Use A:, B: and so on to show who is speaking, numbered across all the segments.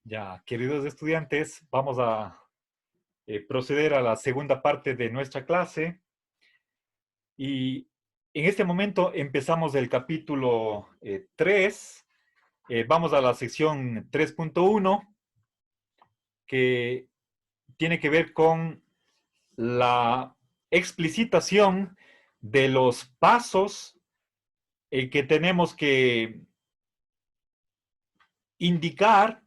A: Ya, queridos estudiantes, vamos a proceder a la segunda parte de nuestra clase y en este momento empezamos el capítulo 3. Vamos a la sección 3.1 que tiene que ver con la explicitación de los pasos que tenemos que indicar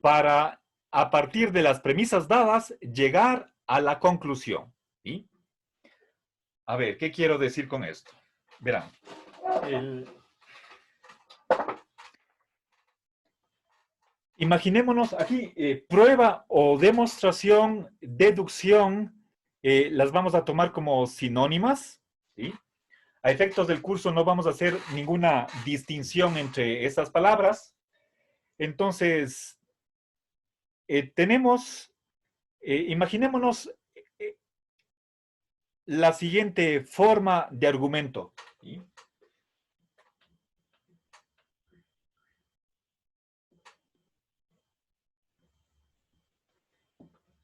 A: para, a partir de las premisas dadas, llegar a la conclusión. ¿Sí? A ver, ¿qué quiero decir con esto? Verán, el... imaginémonos aquí, prueba o demostración, deducción, las vamos a tomar como sinónimas, ¿sí? A efectos del curso no vamos a hacer ninguna distinción entre estas palabras. Entonces, imaginémonos eh, la siguiente forma de argumento, ¿sí?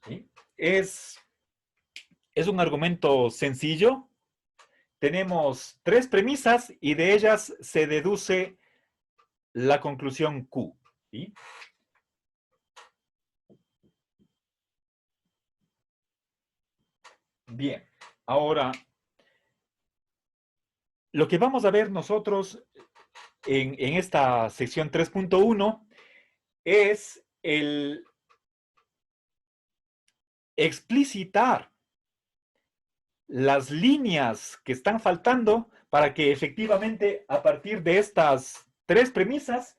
A: ¿Sí? Es un argumento sencillo. Tenemos tres premisas y de ellas se deduce la conclusión Q. ¿Sí? Bien, ahora lo que vamos a ver nosotros en esta sección 3.1 es el explicitar las líneas que están faltando para que efectivamente a partir de estas tres premisas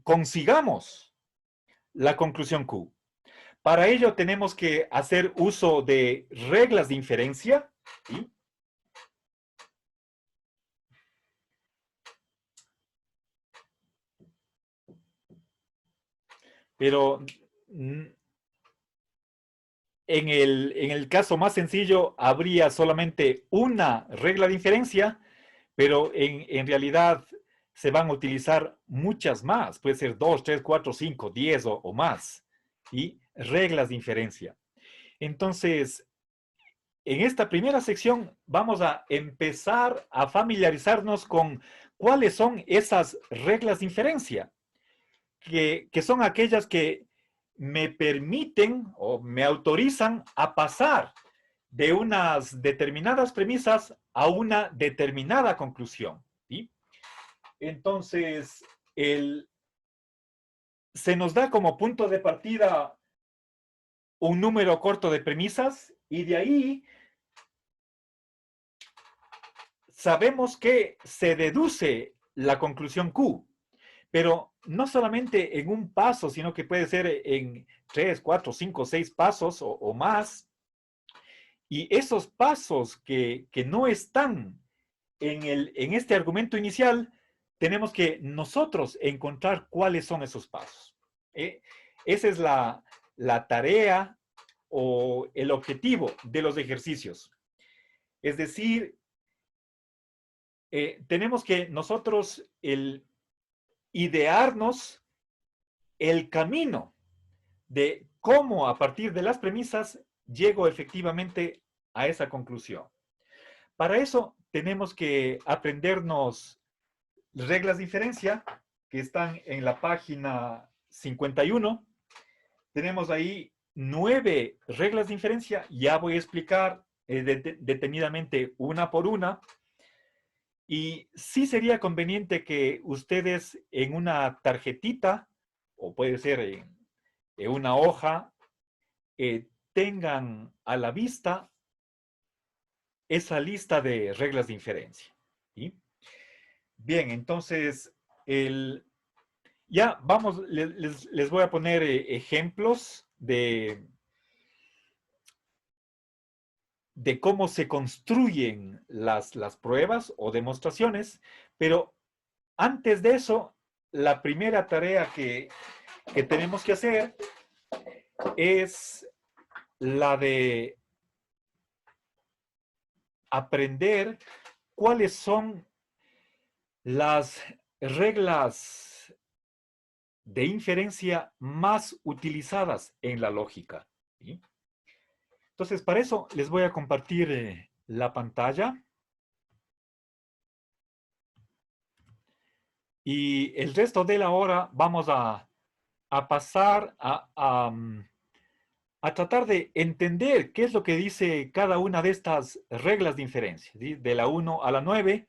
A: consigamos la conclusión Q. Para ello tenemos que hacer uso de reglas de inferencia, ¿sí? Pero en el caso más sencillo habría solamente una regla de inferencia, pero en realidad se van a utilizar muchas más, puede ser 2, 3, 4, 5, 10 o más, y reglas de inferencia. Entonces, en esta primera sección vamos a empezar a familiarizarnos con cuáles son esas reglas de inferencia, que son aquellas que me permiten o me autorizan a pasar de unas determinadas premisas a una determinada conclusión. ¿Sí? Entonces, se nos da como punto de partida un número corto de premisas y de ahí sabemos que se deduce la conclusión Q, pero no solamente en un paso, sino que puede ser en 3, 4, 5, 6 pasos o más. Y esos pasos que no están en este argumento inicial, tenemos que nosotros encontrar cuáles son esos pasos. Esa es la tarea o el objetivo de los ejercicios. Es decir, tenemos que nosotros idearnos el camino de cómo a partir de las premisas llego efectivamente a esa conclusión. Para eso tenemos que aprendernos reglas de inferencia que están en la página 51. Tenemos ahí 9 reglas de inferencia. Ya voy a explicar detenidamente una por una. Y sí sería conveniente que ustedes en una tarjetita, o puede ser en una hoja, tengan a la vista esa lista de reglas de inferencia. ¿Sí? Bien, entonces, ya vamos, les voy a poner ejemplos de cómo se construyen las pruebas o demostraciones, pero antes de eso, la primera tarea que tenemos que hacer es la de aprender cuáles son las reglas de inferencia más utilizadas en la lógica, ¿sí? Entonces, para eso les voy a compartir la pantalla. Y el resto de la hora vamos a pasar a tratar de entender qué es lo que dice cada una de estas reglas de inferencia, ¿sí? De la 1 a la 9.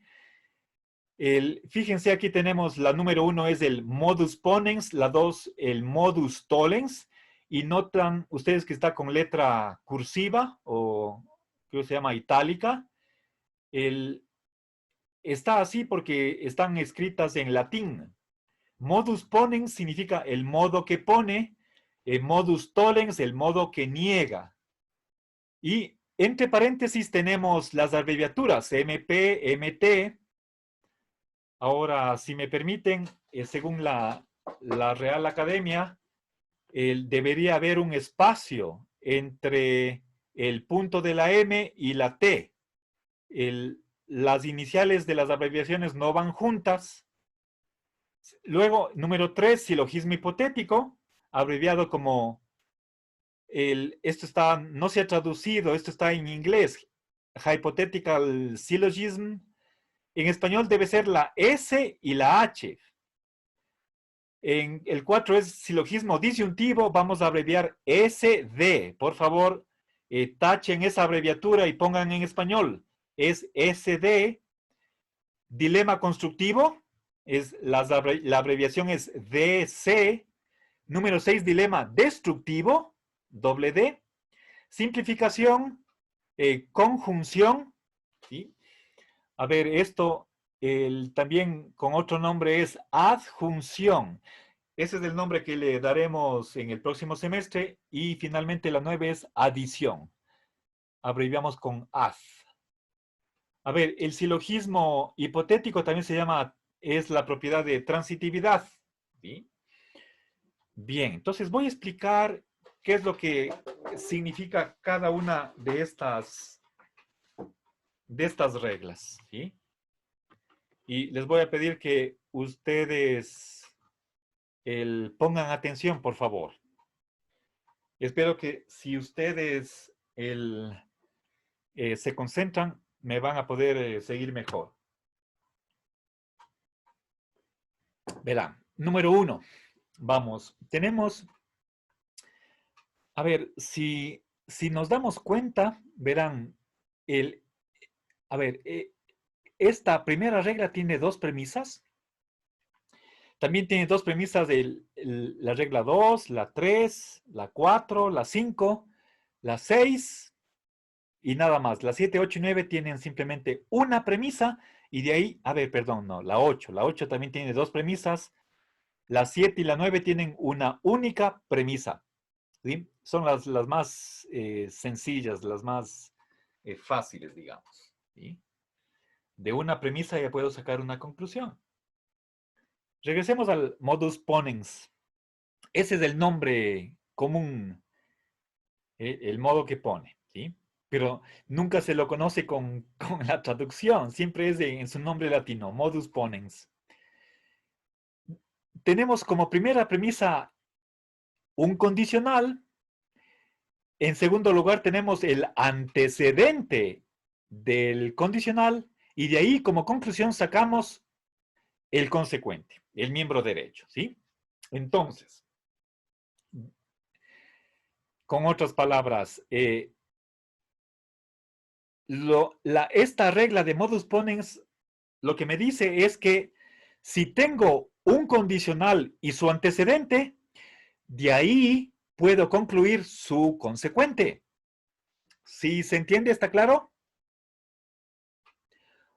A: Fíjense, aquí tenemos la número 1 es el modus ponens, la 2 el modus tollens, y notan ustedes que está con letra cursiva o creo que se llama itálica. Está así porque están escritas en latín. Modus ponens significa el modo que pone, modus tollens el modo que niega. Y entre paréntesis tenemos las abreviaturas MP, MT. Ahora, si me permiten, según la Real Academia, debería haber un espacio entre el punto de la M y la T. Las iniciales de las abreviaciones no van juntas. Luego, número 3, silogismo hipotético, abreviado como esto está, no se ha traducido, esto está en inglés, hypothetical syllogism. En español debe ser la S y la H. En el 4 es silogismo disyuntivo, vamos a abreviar SD. Por favor, tachen esa abreviatura y pongan en español. Es SD. Dilema constructivo, la abreviación es DC. Número 6, dilema destructivo, doble D. Simplificación, conjunción, ¿sí? A ver, esto también con otro nombre es adjunción. Ese es el nombre que le daremos en el próximo semestre. Y finalmente la 9 es adición. Abreviamos con ad. A ver, el silogismo hipotético también se llama, es la propiedad de transitividad. ¿Sí? Bien, entonces voy a explicar qué es lo que significa cada una de estas reglas. ¿Sí? Y les voy a pedir que ustedes pongan atención, por favor. Espero que si ustedes se concentran, me van a poder seguir mejor. Verán, número 1. Vamos, tenemos, a ver, si nos damos cuenta, verán, a ver, esta primera regla tiene dos premisas. También tiene dos premisas de la regla 2, la 3, la 4, la 5, la 6 y nada más. La 7, 8 y 9 tienen simplemente una premisa y de ahí, a ver, perdón, no, la 8. La 8 también tiene dos premisas. La 7 y la 9 tienen una única premisa. ¿Sí? Son las más sencillas, las más fáciles, digamos. ¿Sí? De una premisa ya puedo sacar una conclusión. Regresemos al modus ponens. Ese es el nombre común, el modo que pone, ¿sí? Pero nunca se lo conoce con la traducción, siempre es en su nombre latino, modus ponens. Tenemos como primera premisa un condicional. En segundo lugar tenemos el antecedente del condicional y de ahí como conclusión sacamos el consecuente, el miembro derecho, ¿sí? Entonces, con otras palabras, esta regla de modus ponens lo que me dice es que si tengo un condicional y su antecedente, de ahí puedo concluir su consecuente. ¿Sí se entiende? ¿Está claro?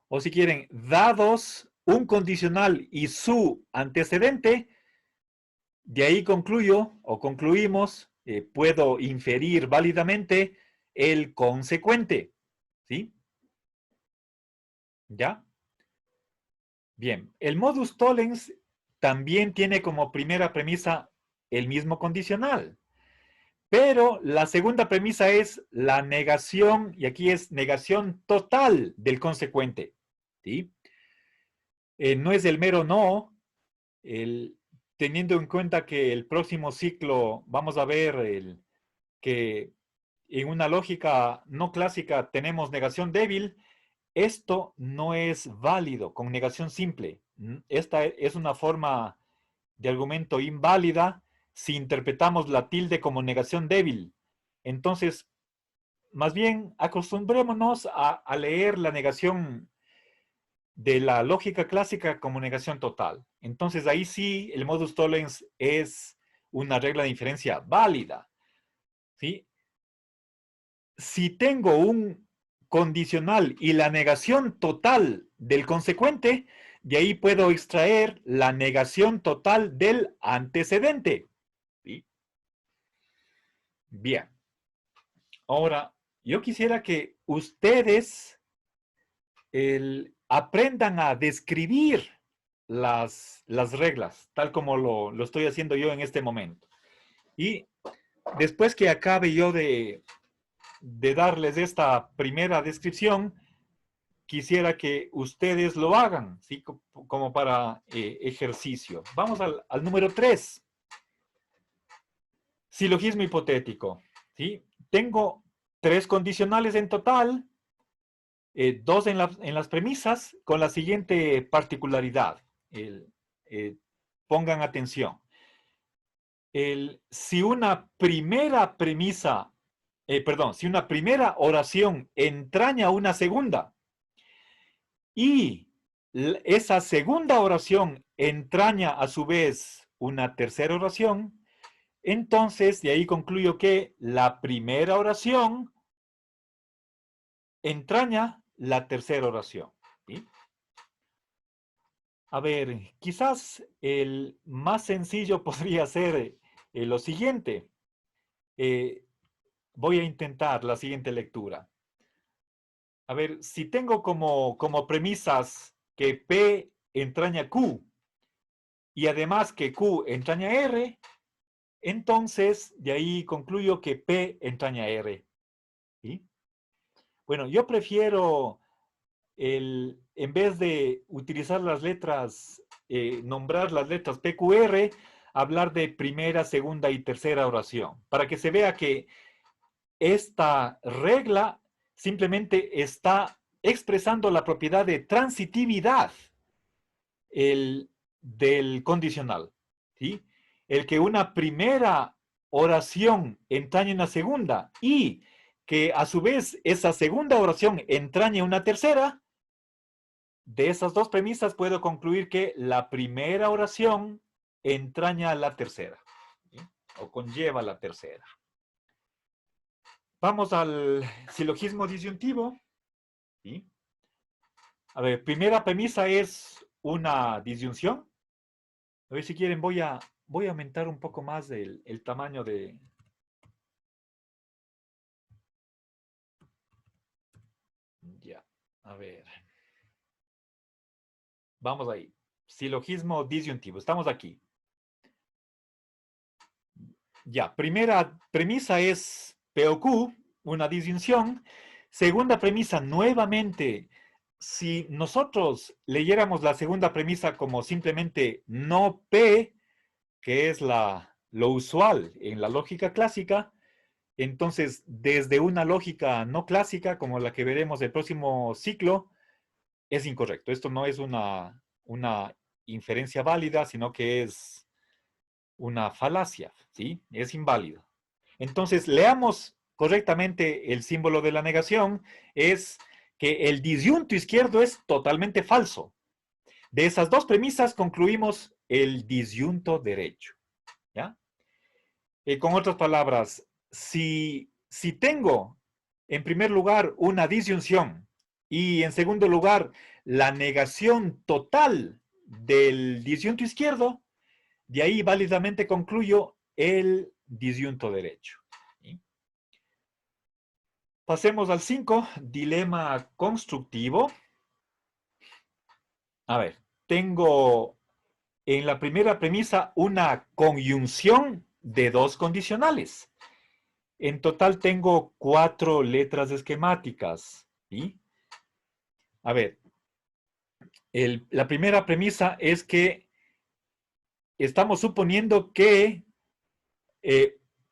A: O si quieren, dados un condicional y su antecedente, de ahí concluyo o concluimos, puedo inferir válidamente el consecuente. ¿Sí? ¿Ya? Bien, el modus tollens también tiene como primera premisa el mismo condicional, pero la segunda premisa es la negación, y aquí es negación total del consecuente. ¿Sí? No es el mero no, teniendo en cuenta que el próximo ciclo vamos a ver que en una lógica no clásica tenemos negación débil, esto no es válido con negación simple. Esta es una forma de argumento inválida si interpretamos la tilde como negación débil. Entonces, más bien acostumbrémonos a leer la negación de la lógica clásica como negación total. Entonces ahí sí el modus tollens es una regla de inferencia válida. ¿Sí? Si tengo un condicional y la negación total del consecuente, de ahí puedo extraer la negación total del antecedente. ¿Sí? Bien. Ahora, yo quisiera que ustedes aprendan a describir las reglas, tal como lo estoy haciendo yo en este momento. Y después que acabe yo de darles esta primera descripción, quisiera que ustedes lo hagan, ¿sí? Como para ejercicio. Vamos al número 3. Silogismo hipotético. ¿Sí? Tengo 3 condicionales en total, 2 en las premisas, con la siguiente particularidad. Pongan atención. Si una primera premisa, si una primera oración entraña una segunda y esa segunda oración entraña a su vez una tercera oración, entonces de ahí concluyo que la primera oración entraña la tercera oración. ¿Sí? A ver, quizás el más sencillo podría ser lo siguiente. Voy a intentar la siguiente lectura. A ver, si tengo como premisas que P entraña Q y además que Q entraña R, entonces de ahí concluyo que P entraña R. ¿Sí? Bueno, yo prefiero en vez de utilizar las letras, nombrar las letras PQR, hablar de primera, segunda y tercera oración, para que se vea que esta regla simplemente está expresando la propiedad de transitividad del condicional. ¿Sí? El que una primera oración entrañe una segunda y que a su vez esa segunda oración entrañe una tercera, de esas dos premisas puedo concluir que la primera oración entraña la tercera, ¿sí? O conlleva la tercera. Vamos al silogismo disyuntivo. ¿Sí? A ver, primera premisa es una disyunción. A ver si quieren, voy a aumentar un poco más el tamaño de... Ya, a ver. Vamos ahí. Silogismo disyuntivo. Estamos aquí. Ya, primera premisa es P o Q, una disyunción. Segunda premisa, nuevamente, si nosotros leyéramos la segunda premisa como simplemente no P, que es lo usual en la lógica clásica, entonces desde una lógica no clásica, como la que veremos el próximo ciclo, es incorrecto. Esto no es una inferencia válida, sino que es una falacia, ¿sí? Es inválido. Entonces, leamos correctamente el símbolo de la negación, es que el disyunto izquierdo es totalmente falso. De esas dos premisas concluimos el disyunto derecho, ¿ya? Con otras palabras, si tengo en primer lugar una disyunción y en segundo lugar la negación total del disyunto izquierdo, de ahí válidamente concluyo el disyunto derecho. ¿Sí? Pasemos al 5, dilema constructivo. A ver, tengo en la primera premisa una conjunción de dos condicionales. En total tengo 4 letras esquemáticas. ¿Sí? A ver, la primera premisa es que estamos suponiendo que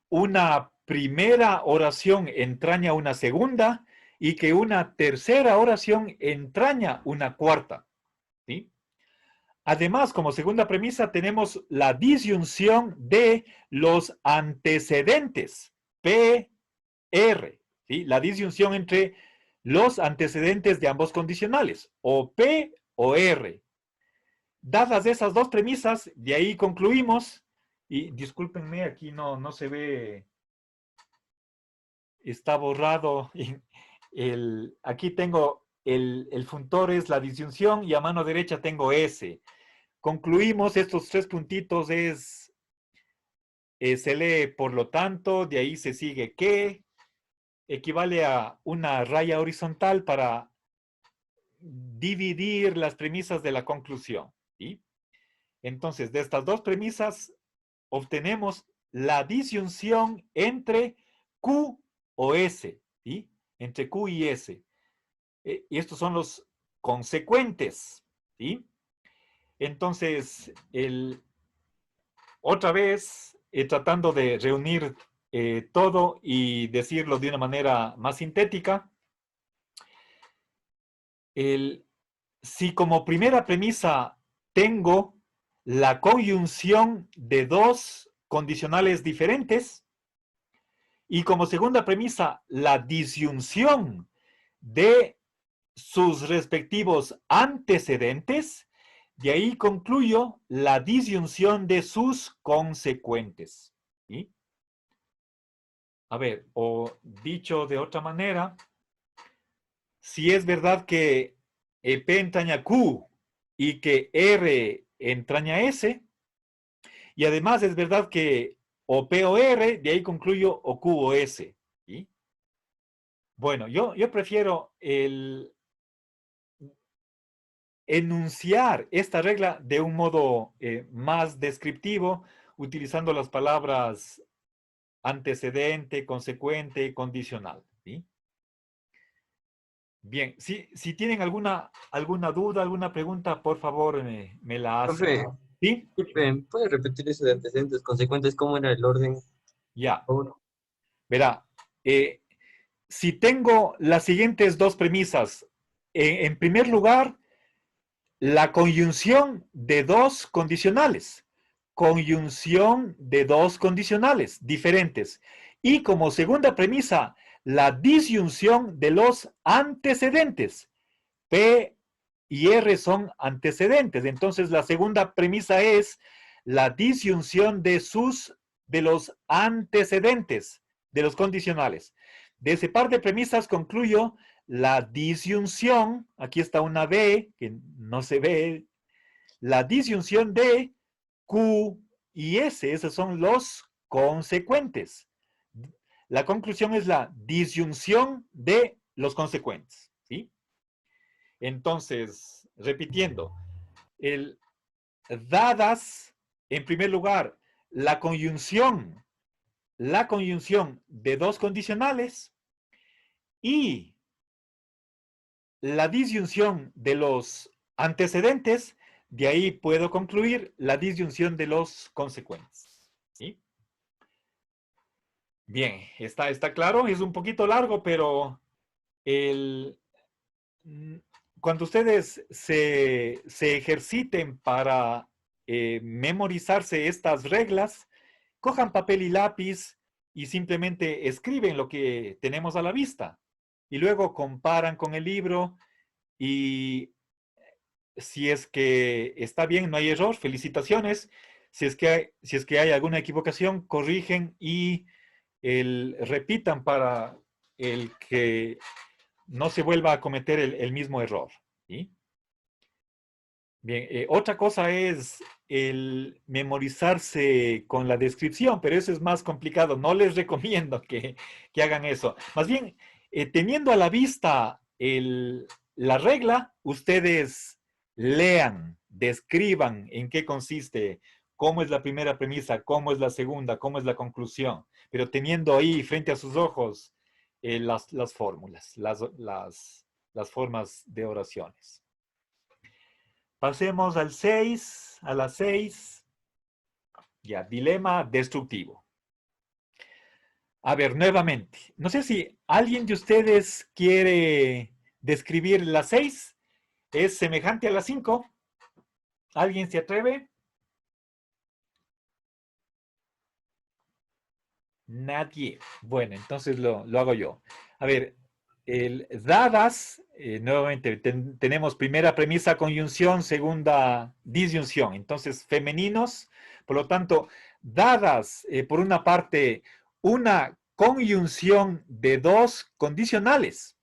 A: una primera oración entraña una segunda y que una tercera oración entraña una cuarta. ¿Sí? Además, como segunda premisa, tenemos la disyunción de los antecedentes, P, R, ¿sí? La disyunción entre los antecedentes de ambos condicionales, o P o R. Dadas esas dos premisas, de ahí concluimos, y discúlpenme, aquí no se ve, está borrado, aquí tengo el funtor es la disyunción y a mano derecha tengo S. Concluimos estos tres puntitos se lee por lo tanto, de ahí se sigue que, equivale a una raya horizontal para dividir las premisas de la conclusión. ¿Sí? Entonces, de estas dos premisas, obtenemos la disyunción entre Q o S, ¿sí? Entre Q y S. Y estos son los consecuentes, ¿sí? Entonces, otra vez, tratando de reunir todo y decirlo de una manera más sintética, si como primera premisa tengo la conjunción de dos condicionales diferentes y como segunda premisa la disyunción de sus respectivos antecedentes, de ahí concluyo la disyunción de sus consecuentes. ¿Sí? A ver, o dicho de otra manera, si es verdad que P entraña Q y que R entraña S, y además es verdad que o P o R, de ahí concluyo o Q o S. ¿Sí? Bueno, yo prefiero enunciar esta regla de un modo más descriptivo, utilizando las palabras antecedente, consecuente, condicional. ¿Sí? Bien, si tienen alguna duda, alguna pregunta, por favor, me la hacen.
B: Profe,
A: ¿Sí?
B: disculpe, ¿puede repetir eso de antecedentes, consecuentes? ¿Cómo era el orden?
A: Ya.
B: Por favor.
A: Verá, eh, si tengo las siguientes dos premisas, en primer lugar, la conjunción de dos condicionales. Conjunción de dos condicionales diferentes. Y como segunda premisa, la disyunción de los antecedentes. P y R son antecedentes. Entonces, la segunda premisa es la disyunción de los antecedentes, de los condicionales. De ese par de premisas concluyo la disyunción, aquí está una B que no se ve, la disyunción de Q y S, esos son los consecuentes. La conclusión es la disyunción de los consecuentes, ¿sí? Entonces, repitiendo, dadas, en primer lugar, la conjunción de dos condicionales y la disyunción de los antecedentes, de ahí puedo concluir la disyunción de los consecuentes. ¿Sí? Bien, está claro, es un poquito largo, pero el, cuando ustedes se ejerciten para memorizarse estas reglas, cojan papel y lápiz y simplemente escriben lo que tenemos a la vista. Y luego comparan con el libro y si es que está bien, no hay error, felicitaciones. Si es que hay alguna equivocación, corrigen y repitan para el que no se vuelva a cometer el mismo error. ¿Sí? Bien, otra cosa es el memorizarse con la descripción, pero eso es más complicado. No les recomiendo que hagan eso. Más bien, teniendo a la vista la regla, ustedes lean, describan en qué consiste, cómo es la primera premisa, cómo es la segunda, cómo es la conclusión, pero teniendo ahí frente a sus ojos las fórmulas, las formas de oraciones. Pasemos al 6, a las 6. Ya, dilema destructivo. A ver, nuevamente. No sé si alguien de ustedes quiere describir la 6. ¿Es semejante a la 5? ¿Alguien se atreve? Nadie. Bueno, entonces lo hago yo. A ver, dadas, nuevamente tenemos primera premisa conjunción, segunda disyunción. Entonces, femeninos, por lo tanto, dadas, por una parte, una conjunción de dos condicionales.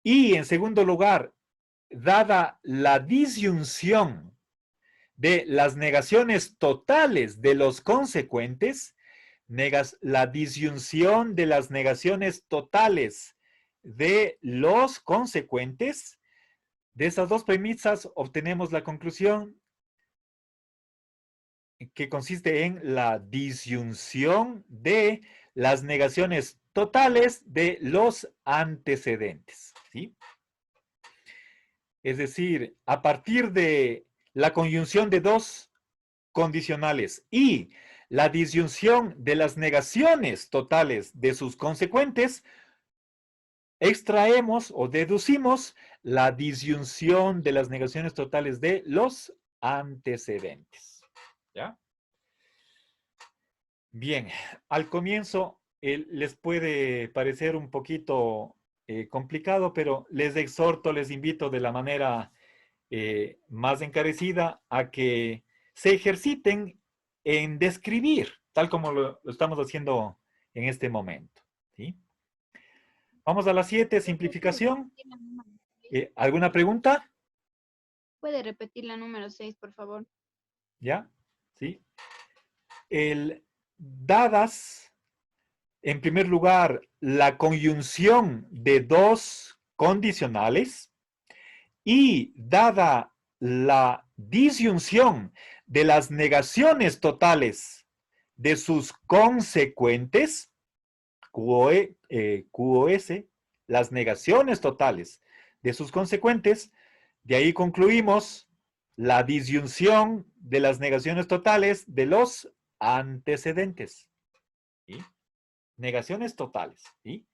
A: Y en segundo lugar, dada la disyunción de las negaciones totales de los consecuentes, la disyunción de las negaciones totales de los consecuentes, de esas dos premisas obtenemos la conclusión que consiste en la disyunción de las negaciones totales de los antecedentes, ¿sí? Es decir, a partir de la conjunción de dos condicionales y la disyunción de las negaciones totales de sus consecuentes, extraemos o deducimos la disyunción de las negaciones totales de los antecedentes. ¿Ya? Bien, al comienzo les puede parecer un poquito complicado, pero les exhorto, les invito de la manera más encarecida a que se ejerciten en describir, tal como lo estamos haciendo en este momento. ¿Sí? Vamos a la 7, simplificación. ¿Alguna pregunta?
C: ¿Puede repetir la número 6, por favor?
A: ¿Ya? ¿Sí? Dadas, en primer lugar, la conjunción de dos condicionales y dada la disyunción de las negaciones totales de sus consecuentes, QoS, las negaciones totales de sus consecuentes, de ahí concluimos la disyunción de las negaciones totales de los antecedentes. ¿Sí? Negaciones totales. ¿Sí?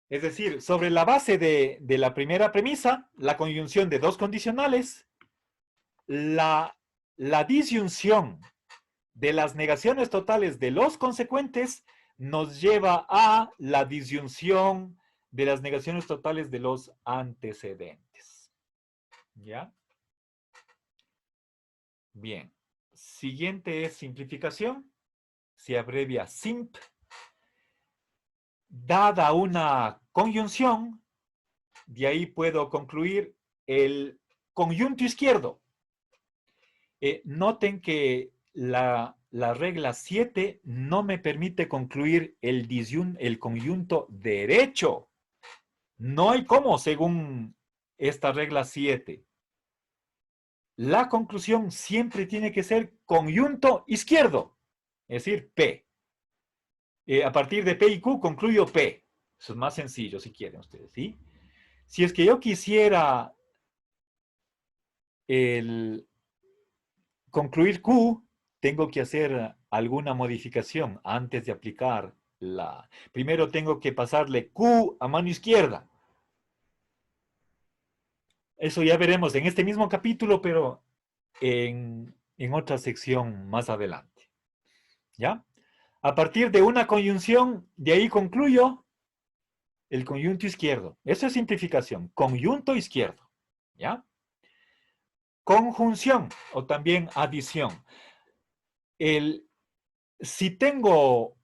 A: Es decir, sobre la base de la primera premisa, la conjunción de dos condicionales, la disyunción de las negaciones totales de los consecuentes nos lleva a la disyunción de las negaciones totales de los antecedentes. ¿Ya? Bien. Siguiente es simplificación. Se abrevia SIMP. Dada una conjunción, de ahí puedo concluir el conjunto izquierdo. Noten que la regla 7 no me permite concluir el conjunto derecho. No hay cómo, según esta regla 7. La conclusión siempre tiene que ser conjunto izquierdo, es decir, P. A partir de P y Q concluyo P. Eso es más sencillo si quieren ustedes, ¿sí? Si es que yo quisiera concluir Q, tengo que hacer alguna modificación antes de aplicar la... Primero tengo que pasarle Q a mano izquierda. Eso ya veremos en este mismo capítulo, pero en otra sección más adelante. ¿Ya? A partir de una conjunción, de ahí concluyo el conjunto izquierdo. Eso es simplificación. Conjunto izquierdo. ¿Ya? Conjunción o también adición. Si tengo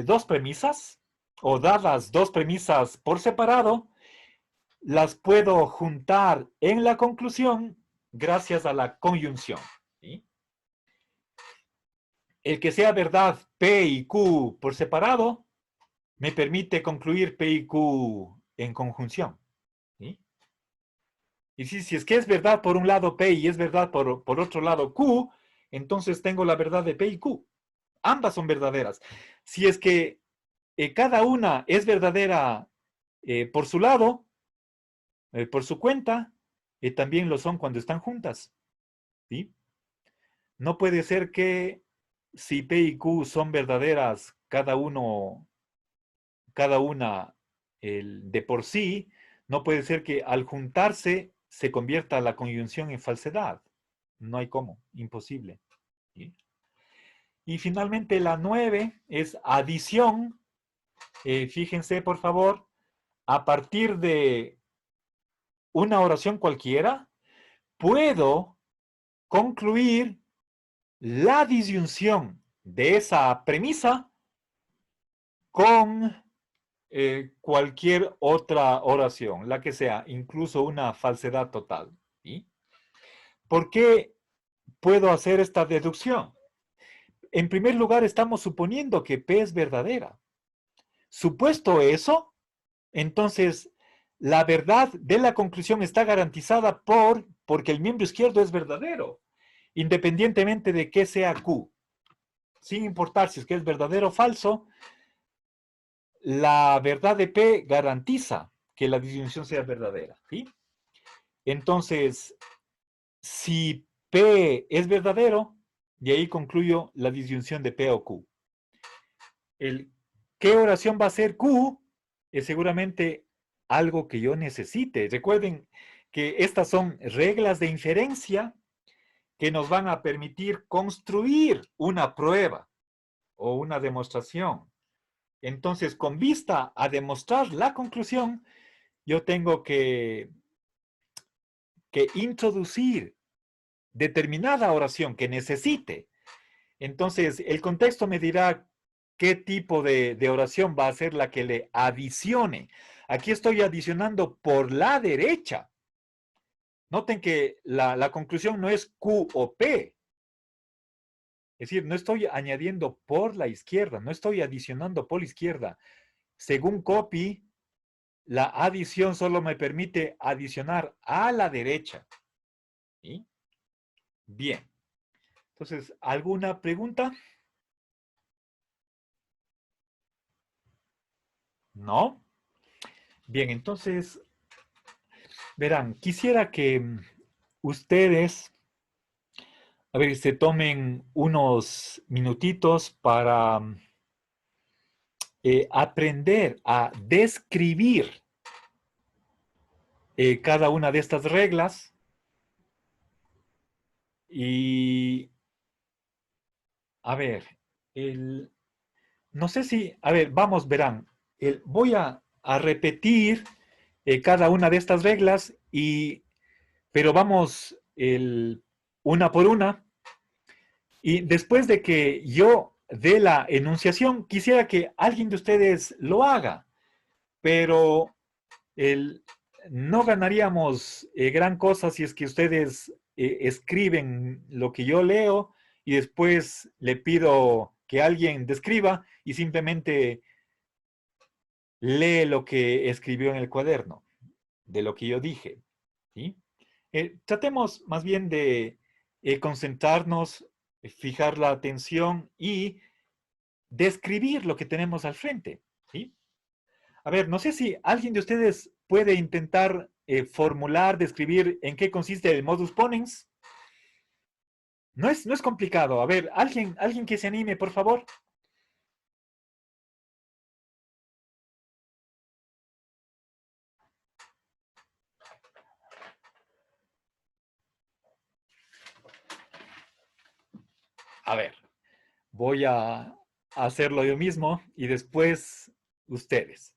A: dos premisas o dadas dos premisas por separado, las puedo juntar en la conclusión gracias a la conjunción. ¿Sí? El que sea verdad P y Q por separado me permite concluir P y Q en conjunción. ¿Sí? Y si es que es verdad por un lado P y es verdad por otro lado Q, entonces tengo la verdad de P y Q. Ambas son verdaderas. Si es que cada una es verdadera por su lado, por su cuenta, también lo son cuando están juntas. ¿Sí? no puede ser que si P y Q son verdaderas, cada una de por sí, no puede ser que al juntarse se convierta la conjunción en falsedad. No hay cómo, imposible. ¿Sí? Y finalmente la 9 es adición. Fíjense, por favor, a partir de una oración cualquiera, puedo concluir la disyunción de esa premisa con cualquier otra oración, la que sea, incluso una falsedad total. ¿Sí? ¿Por qué puedo hacer esta deducción? En primer lugar, estamos suponiendo que P es verdadera. Supuesto eso, entonces la verdad de la conclusión está garantizada porque el miembro izquierdo es verdadero, independientemente de que sea Q. Sin importar si es que es verdadero o falso, la verdad de P garantiza que la disyunción sea verdadera. ¿Sí? Entonces, si P es verdadero, de ahí concluyo la disyunción de P o Q. ¿Qué oración va a ser Q? Es seguramente algo que yo necesite. Recuerden que estas son reglas de inferencia que nos van a permitir construir una prueba o una demostración. Entonces, con vista a demostrar la conclusión, yo tengo que introducir determinada oración que necesite. Entonces, el contexto me dirá qué tipo de oración va a ser la que le adicione. Aquí estoy adicionando por la derecha. Noten que la conclusión no es Q o P. Es decir, no estoy añadiendo por la izquierda, no estoy adicionando por la izquierda. Según copy, la adición solo me permite adicionar a la derecha. ¿Sí? Bien. Entonces, ¿alguna pregunta? ¿No? Bien, entonces, verán, quisiera que ustedes, a ver, se tomen unos minutitos para aprender a describir cada una de estas reglas y, a ver, no sé si, a ver, vamos, verán, voy a repetir cada una de estas reglas pero vamos una por una. Y después de que yo dé la enunciación, quisiera que alguien de ustedes lo haga, pero no ganaríamos gran cosa si es que ustedes escriben lo que yo leo y después le pido que alguien describa y simplemente lee lo que escribió en el cuaderno, de lo que yo dije. ¿Sí? Tratemos más bien de concentrarnos, fijar la atención y describir lo que tenemos al frente. ¿Sí? A ver, no sé si alguien de ustedes puede intentar formular, describir en qué consiste el modus ponens. No es complicado. A ver, alguien que se anime, por favor. A ver, voy a hacerlo yo mismo y después ustedes.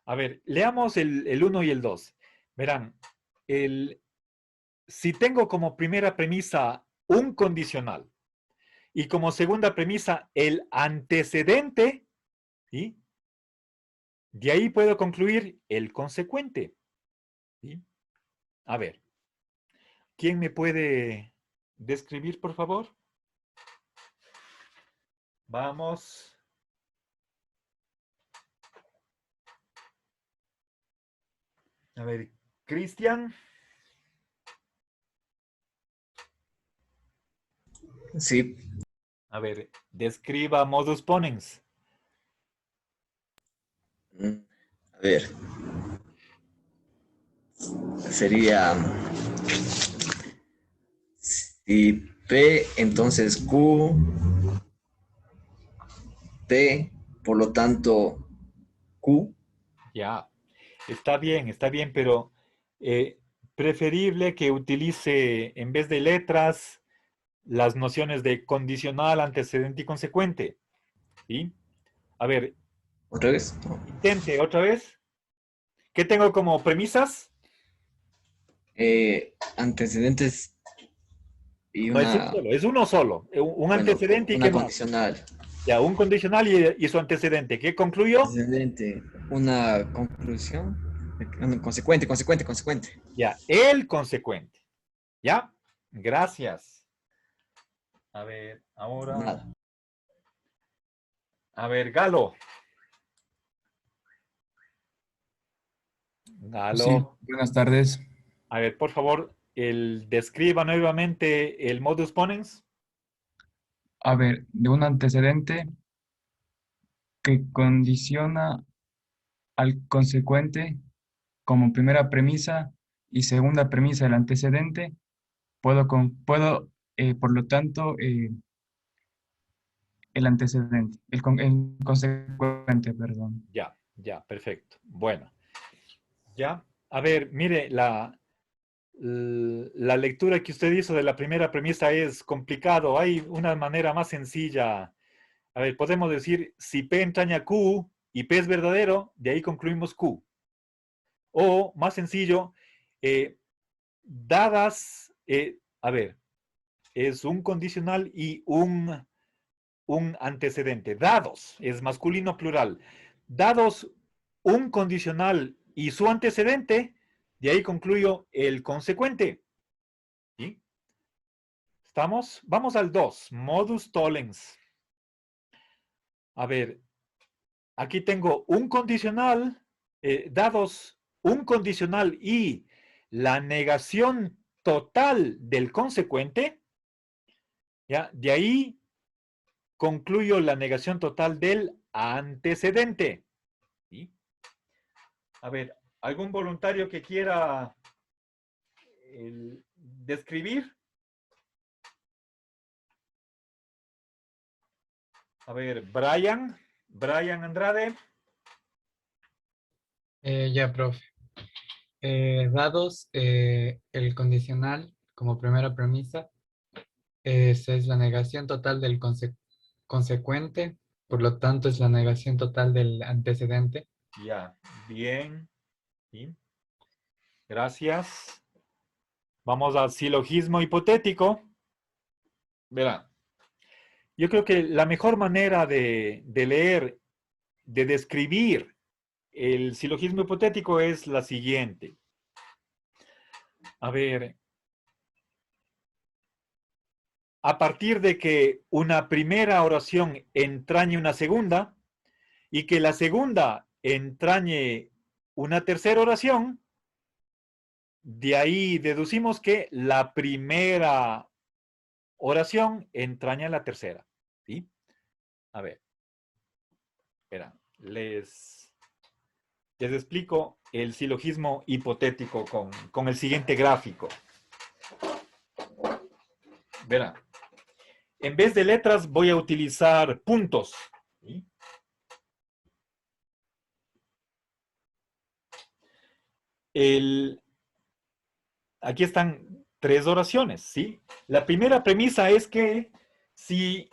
A: A ver, leamos el 1 y el 2. Verán, si tengo como primera premisa un condicional y como segunda premisa el antecedente, ¿sí? De ahí puedo concluir el consecuente. ¿Sí? A ver, ¿quién me puede describir, por favor? Vamos. A ver, Cristian.
B: Sí.
A: A ver, describa modus ponens.
B: A ver, sería si P, entonces Q, P, por lo tanto Q.
A: Ya, está bien, pero eh, preferible que utilice en vez de letras las nociones de condicional, antecedente y consecuente. ¿Sí? A ver,
B: ¿Otra vez? No.
A: intente otra vez. ¿Qué tengo como premisas?
B: Antecedentes y
A: No es un
B: una,
A: solo, es uno solo. Un
B: bueno,
A: antecedente y
B: una
A: qué más.
B: condicional.
A: Ya, un condicional y su antecedente. ¿Qué concluyó?
B: Antecedente, una conclusión. Consecuente, consecuente, consecuente.
A: Ya, el consecuente. ¿Ya? Gracias. A ver, ahora.
B: Nada.
A: A ver, Galo.
D: Sí,
A: Galo.
D: buenas tardes.
A: A ver, por favor, describa nuevamente el modus ponens.
D: A ver, de un antecedente que condiciona al consecuente como primera premisa y segunda premisa del antecedente, por lo tanto, el antecedente, el consecuente, perdón.
A: Ya, ya, perfecto. Bueno, ya. A ver, mire, la lectura que usted hizo de la primera premisa es complicado. Hay una manera más sencilla. A ver, podemos decir, si P entraña Q y P es verdadero, de ahí concluimos Q. O, más sencillo, eh, a ver, es un condicional y un antecedente. Dados, es masculino plural. Dados un condicional y su antecedente, de ahí concluyo el consecuente. ¿Sí? ¿Estamos? Vamos al 2, modus tollens. A ver, aquí tengo un condicional, dados un condicional y la negación total del consecuente, ¿ya? De ahí concluyo la negación total del antecedente. ¿Sí? A ver, ¿algún voluntario que quiera describir? A ver, Brian Andrade.
E: Ya, profe. Dados el condicional como primera premisa, es la negación total del consecuente, por lo tanto es la negación total del antecedente.
A: Ya, bien. ¿Sí? Gracias. Vamos al silogismo hipotético. Verá, yo creo que la mejor manera de leer, de describir el silogismo hipotético es la siguiente. A ver, a partir de que una primera oración entrañe una segunda y que la segunda entrañe una tercera oración, de ahí deducimos que la primera oración entraña la tercera. ¿Sí? A ver, espera, les explico el silogismo hipotético con el siguiente gráfico. Verá, en vez de letras voy a utilizar puntos. ¿Sí? Aquí están tres oraciones, ¿sí? La primera premisa es que si,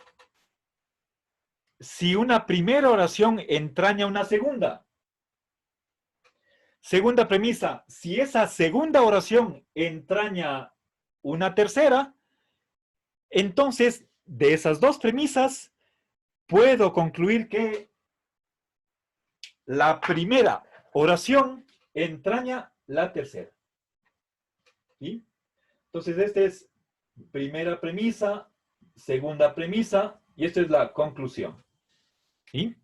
A: si una primera oración entraña una segunda. Segunda premisa, si esa segunda oración entraña una tercera, entonces de esas dos premisas puedo concluir que la primera oración entraña la tercera. ¿Sí? Entonces, esta es primera premisa, segunda premisa, y esta es la conclusión. ¿Sí?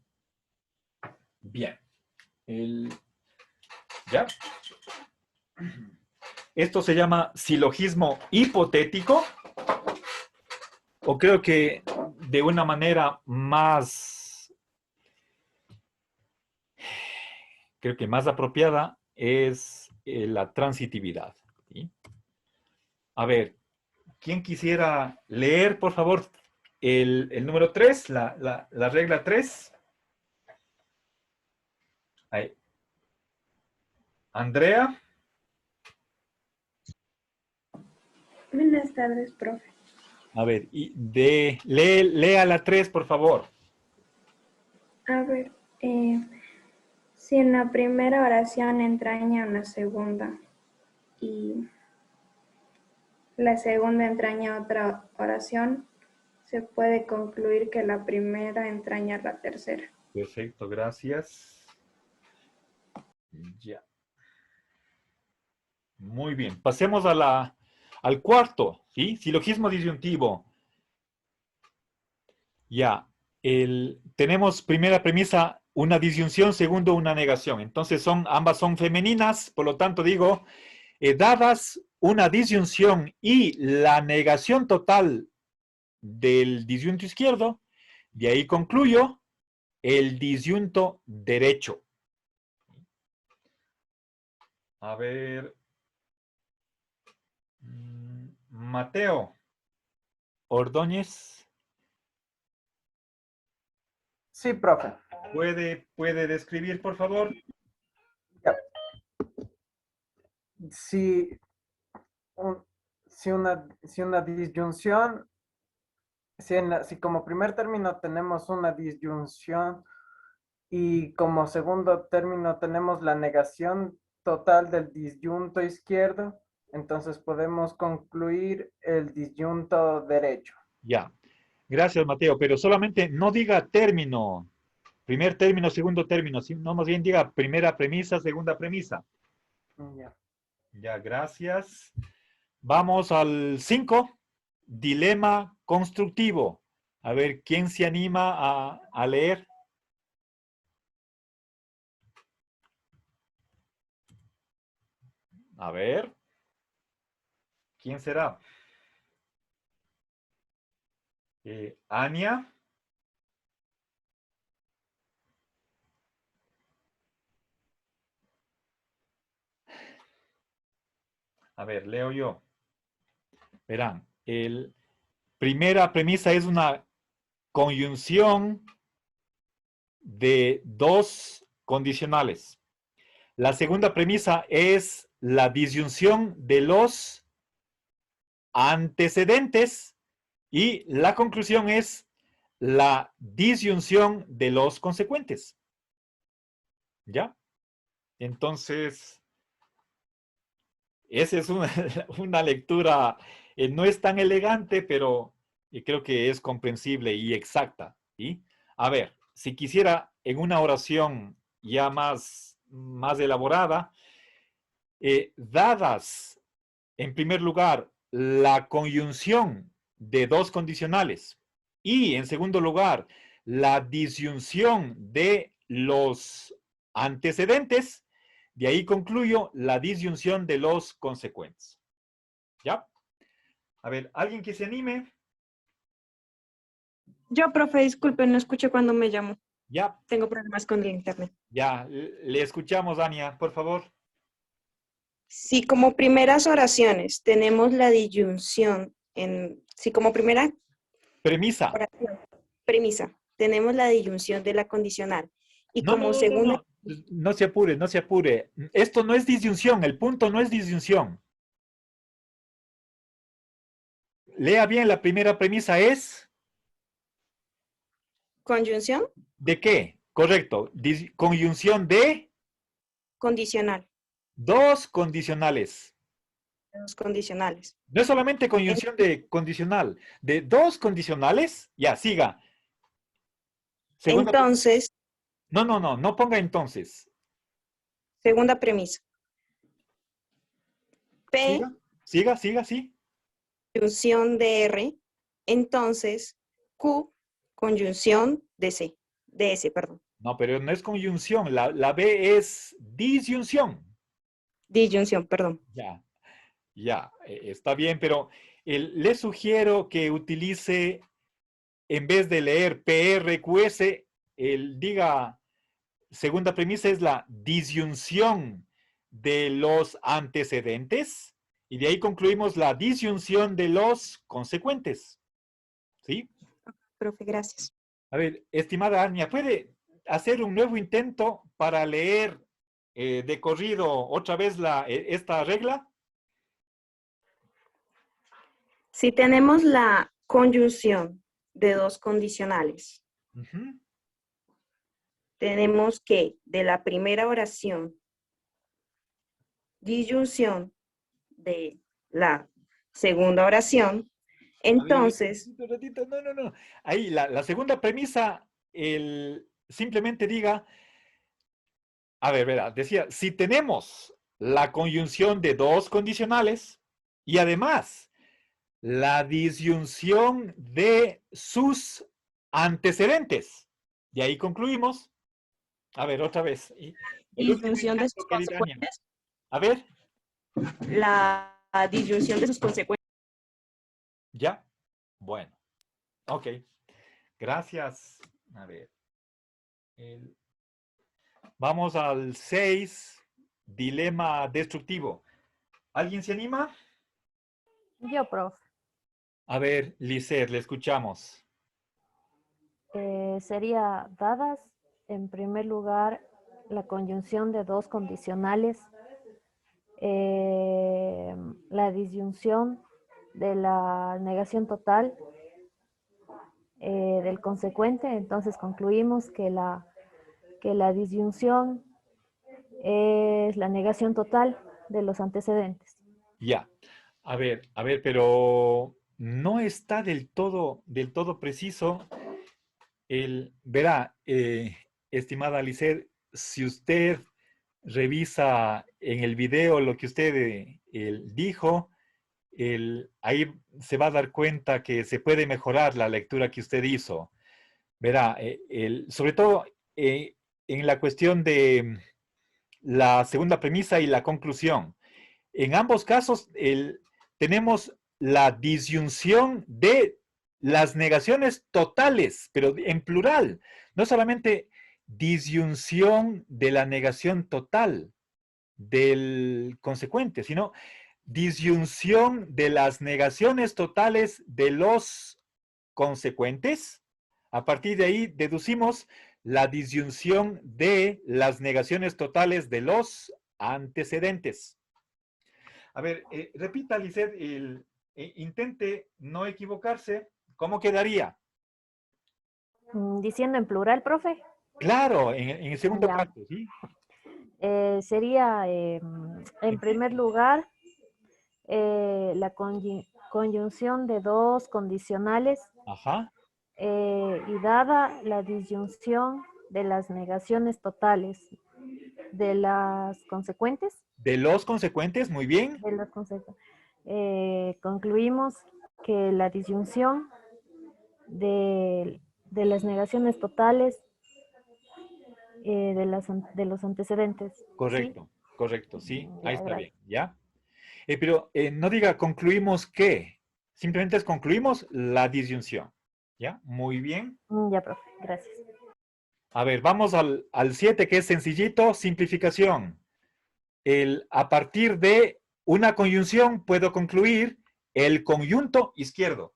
A: Bien. ¿Ya? Esto se llama silogismo hipotético, o creo que de una manera más, creo que más apropiada es la transitividad. ¿Sí? A ver, ¿quién quisiera leer, por favor, el número 3, la regla 3? Ahí. Andrea.
F: Buenas tardes, profe.
A: A ver, lea la 3, por favor.
F: A ver, si en la primera oración entraña una segunda y la segunda entraña otra oración, se puede concluir que la primera entraña la tercera.
A: Perfecto, gracias. Ya. Muy bien. Pasemos al cuarto, ¿sí? Silogismo disyuntivo. Ya. Tenemos primera premisa, una disyunción, segundo, una negación. Entonces ambas son femeninas, por lo tanto digo, dadas una disyunción y la negación total del disyunto izquierdo, de ahí concluyo el disyunto derecho. A ver. Mateo Ordóñez.
G: Sí, profe.
A: ¿Puede describir, por favor?
G: Ya. Si, si una disyunción, si como primer término tenemos una disyunción y como segundo término tenemos la negación total del disyunto izquierdo, entonces podemos concluir el disyunto derecho.
A: Ya. Gracias, Mateo, pero solamente no diga término, primer término, segundo término, sino más bien diga primera premisa, segunda premisa.
G: Ya.
A: Ya, gracias. Vamos al 5, dilema constructivo. A ver, ¿quién se anima a leer? A ver, ¿quién será? Ania. A ver, leo yo. Verán, primera premisa es una conjunción de dos condicionales. La segunda premisa es la disyunción de los antecedentes y la conclusión es la disyunción de los consecuentes. ¿Ya? Entonces, esa es una lectura, no es tan elegante, pero creo que es comprensible y exacta. ¿Sí? A ver, si quisiera en una oración ya más elaborada, dadas, en primer lugar, la conjunción de dos condicionales y, en segundo lugar, la disyunción de los antecedentes, de ahí concluyo la disyunción de los consecuentes. ¿Ya? A ver, ¿alguien que se anime?
H: Yo, profe, disculpe, no escuché cuando me llamó.
A: Ya.
H: Tengo problemas con el internet.
A: Ya, le escuchamos, Ania, por favor.
H: Si como primeras oraciones tenemos la disyunción, si como primera
A: Premisa.
H: oración, premisa, tenemos la disyunción de la condicional. Y
A: No,
H: como
A: no, no,
H: segunda...
A: no, no. No se apure, no se apure. Esto no es disyunción, el punto no es disyunción. Lea bien, la primera premisa es...
H: ¿Conjunción?
A: ¿De qué? Correcto. Conjunción de
H: Condicional.
A: dos condicionales.
H: Dos condicionales.
A: No es solamente conjunción de condicional, de dos condicionales. Ya, siga. Segunda,
H: Entonces,
A: no ponga entonces.
H: segunda premisa. P,
A: Siga, sí.
H: conjunción de R. Entonces, Q, conjunción de C. De S, perdón.
A: No, pero no es conjunción, la B es disyunción.
H: Disyunción, perdón.
A: Ya, está bien, pero le sugiero que utilice, en vez de leer PRQS, diga, segunda premisa es la disyunción de los antecedentes Y de ahí concluimos la disyunción de los consecuentes. ¿Sí?
H: Profe, gracias.
A: A ver, estimada Arnia, ¿puede hacer un nuevo intento para leer de corrido otra vez esta regla?
H: Si tenemos la conjunción de dos condicionales,
A: Ujú.
H: tenemos que de la primera oración, disyunción de la segunda oración, entonces,
A: Un ratito, no, no, no. Ahí, la segunda premisa, simplemente diga, a ver, verá, decía, si tenemos la conjunción de dos condicionales y además la disyunción de sus antecedentes. Y ahí concluimos. A ver, otra vez. El último
H: disyunción de sus
A: intento, querida Ania.
H: consecuentes,
A: A ver,
H: la disyunción de sus consecuentes.
A: ¿ya? Bueno, ok. Gracias. A ver. Vamos al 6, dilema destructivo. ¿Alguien se anima?
I: Yo, profe.
A: A ver, Lisset, le escuchamos.
I: Sería dadas, en primer lugar, la conjunción de dos condicionales, la disyunción de la negación total del consecuente, entonces concluimos que la disyunción es la negación total de los antecedentes.
A: Ya. A ver, pero no está del todo preciso. Verá, estimada Lisset, si usted revisa en el video lo que usted dijo, ahí se va a dar cuenta que se puede mejorar la lectura que usted hizo. Verá, sobre todo en la cuestión de la segunda premisa y la conclusión. En ambos casos tenemos la disyunción de las negaciones totales, pero en plural. No solamente disyunción de la negación total del consecuente, sino disyunción de las negaciones totales de los consecuentes. A partir de ahí deducimos la disyunción de las negaciones totales de los antecedentes. A ver, repita, Lisset, intente no equivocarse. ¿Cómo quedaría?
I: Diciendo en plural, profe.
A: Claro, en el segundo
I: Ya.
A: caso, ¿sí?
I: Sería, en primer lugar, la conjunción de dos condicionales
A: Ajá.
I: y dada la disyunción de las negaciones totales de las consecuentes,
A: De los consecuentes, muy bien.
I: concluimos que la disyunción de las negaciones totales de los antecedentes.
A: Correcto, correcto, sí.
I: Ya,
A: Ahí está
I: gracias.
A: bien, ¿ya? Pero no diga concluimos que, simplemente es concluimos la disyunción, ¿ya? Muy bien.
I: Ya, profe, gracias.
A: A ver, vamos al 7, que es sencillito, simplificación. A partir de una conjunción puedo concluir el conjunto izquierdo.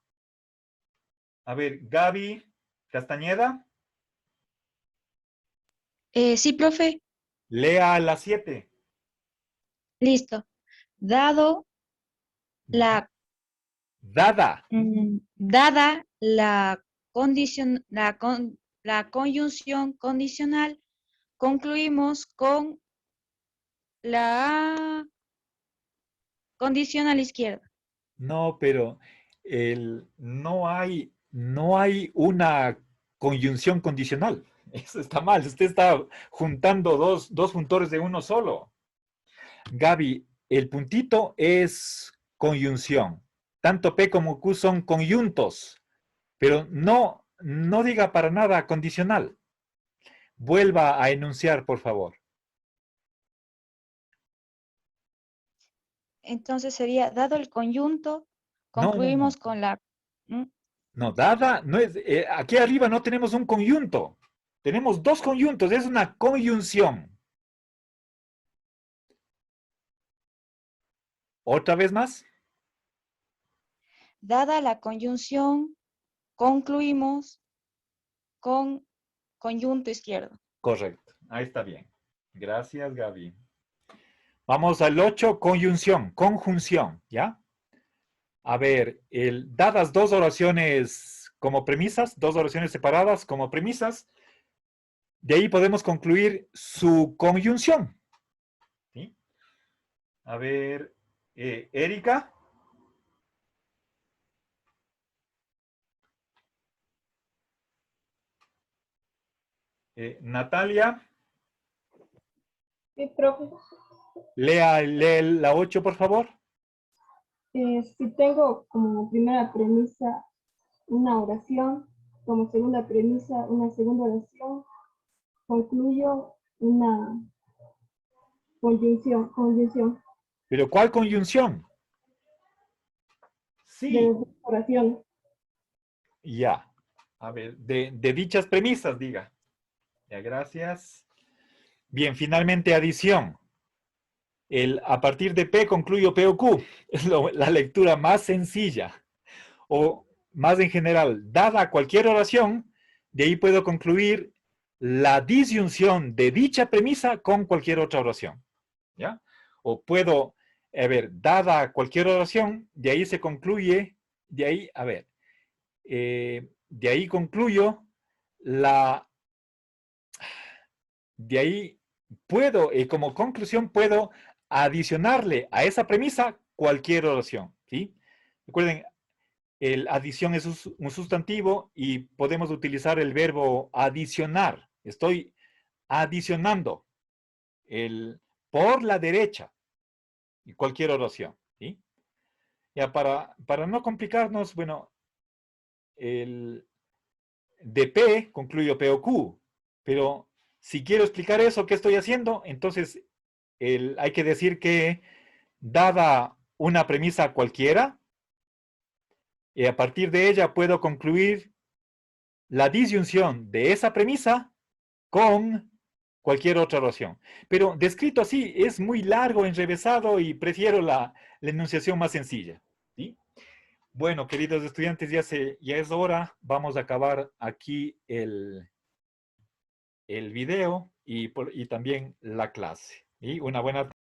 A: A ver, Gaby Castañeda,
J: Sí, profe,
A: lea la 7.
J: listo. Dado la,
A: Dada.
J: dada la condición, la conjunción condicional, concluimos con la condicional izquierda.
A: No, pero no hay una conjunción condicional. Eso está mal. Usted está juntando dos juntores de uno solo. Gaby, el puntito es conjunción. Tanto P como Q son conjuntos, pero no diga para nada condicional. Vuelva a enunciar, por favor.
J: Entonces sería, dado el conjunto, concluimos con la...
A: No, dada, no es, aquí arriba no tenemos un conjunto. Tenemos dos conjuntos, es una conjunción. ¿Otra vez más?
J: Dada la conjunción, concluimos con conjunto izquierdo.
A: Correcto. Ahí está bien. Gracias, Gaby. Vamos al 8, conjunción, ¿ya? A ver, dadas dos oraciones como premisas, dos oraciones separadas como premisas, de ahí podemos concluir su conjunción. ¿Sí? A ver, Erika. Natalia.
K: Sí, profe.
A: Lea la 8, por favor.
K: Si tengo como primera premisa una oración, como segunda premisa una segunda oración, concluyo una conjunción
A: ¿Pero cuál conjunción? Sí.
K: de las dos oraciones.
A: Ya. A ver, de dichas premisas, diga. Ya, gracias. Bien, finalmente adición. A partir de P concluyo P o Q. Es la lectura más sencilla. O más en general, dada cualquier oración, de ahí puedo concluir la disyunción de dicha premisa con cualquier otra oración. ¿Ya? O puedo, a ver, dada cualquier oración, de ahí se concluye, de ahí, a ver, de ahí concluyo de ahí puedo, como conclusión, puedo adicionarle a esa premisa cualquier oración, ¿sí? Recuerden, adición es un sustantivo y podemos utilizar el verbo adicionar. Estoy adicionando por la derecha y cualquier oración, ¿sí? Ya para no complicarnos, bueno, de P concluyo P o Q, pero si quiero explicar eso, ¿qué estoy haciendo? Entonces, hay que decir que dada una premisa cualquiera, y a partir de ella puedo concluir la disyunción de esa premisa con cualquier otra oración. Pero descrito así es muy largo, enrevesado y prefiero la enunciación más sencilla, ¿sí? Bueno, queridos estudiantes, ya es hora. Vamos a acabar aquí el video y también la clase. Y una buena